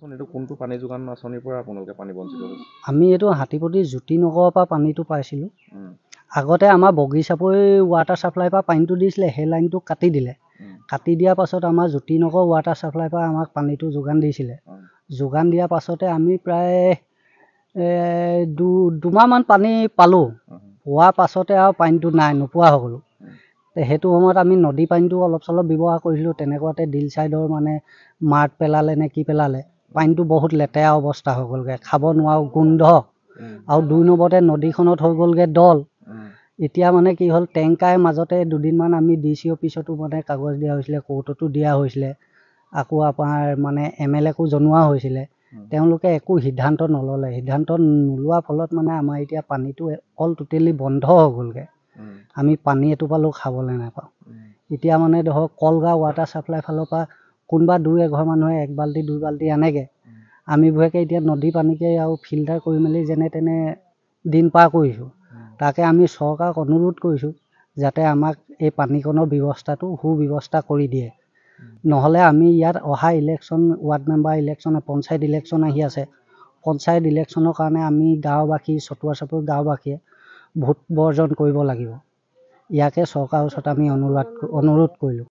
এইটো কোনটো পানী যোগান আঁচনিৰ পৰা আপোনালোকে পানী বঞ্চিত হৈছে? আমি এইটো হাতীপতি জ্যোতিনগৰৰ পৰা পানীটো পাইছিলোঁ। আগতে আমাৰ বগীচাপৰি ৱাটাৰ ছাপ্লাইৰ পৰা পানীটো দিছিলে, সেই লাইনটো কাটি দিলে। কাটি দিয়াৰ পাছত আমাৰ জ্যোতিনগৰ ৱাটাৰ ছাপ্লাইৰ পৰা আমাক পানীটো যোগান দিছিলে। যোগান দিয়াৰ পাছতে আমি প্ৰায় দুমাহমান পানী পালোঁ। পোৱাৰ পাছতে আৰু পানীটো নাই, নোপোৱা হৈ গ'লোঁ। সেইটো সময়ত আমি নদী পানীটো অলপ চলপ ব্যৱহাৰ কৰিছিলোঁ। তেনেকুৱাতে দিল ছাইডৰ মানে মাৰ্ট পেলালে নে কি পেলালে, পানীটো বহুত লেতেৰা অৱস্থা হৈ গ'লগৈ, খাব নোৱাৰো, গোন্ধ। আৰু 2 নম্বৰতে নদীখনত হৈ গ'লগৈ দল। এতিয়া মানে কি হ'ল, টেংকাৰে মাজতে দুদিনমান আমি DC অফিচতো মানে কাগজ দিয়া হৈছিলে, কোৰ্টতো দিয়া হৈছিলে, আকৌ আপোনাৰ মানে MLAকো জনোৱা হৈছিলে। তেওঁলোকে একো সিদ্ধান্ত নল'লে। সিদ্ধান্ত নোলোৱাৰ ফলত মানে আমাৰ এতিয়া পানীটো অল টোটেলি বন্ধ হৈ গ'লগৈ। আমি পানী এটোপালো খাবলৈ নাপাওঁ। এতিয়া মানে ধৰক কলগাঁও ৱাটাৰ ছাপ্লাই ফালৰ পৰা কোনোবা 2-1 মানুহে 1 বাল্টি 2 বাল্টি আনেগৈ। আমিবোৰকে এতিয়া নদী পানীকে আৰু ফিল্টাৰ কৰি মেলি যেনে তেনে দিন পাৰ কৰিছোঁ। তাকে আমি চৰকাৰক অনুৰোধ কৰিছোঁ যাতে আমাক এই পানীকণৰ ব্যৱস্থাটো সুব্যৱস্থা কৰি দিয়ে। নহ'লে আমি ইয়াত অহা election, ward member election, panchayat election আহি আছে। পঞ্চায়ত ইলেকশ্যনৰ কাৰণে আমি গাঁওবাসী, চতুৱা চাপৰি গাঁওবাসীয়ে ভোট বৰ্জন কৰিব লাগিব। ইয়াকে চৰকাৰৰ ওচৰত আমি অনুৰোধ কৰিলোঁ।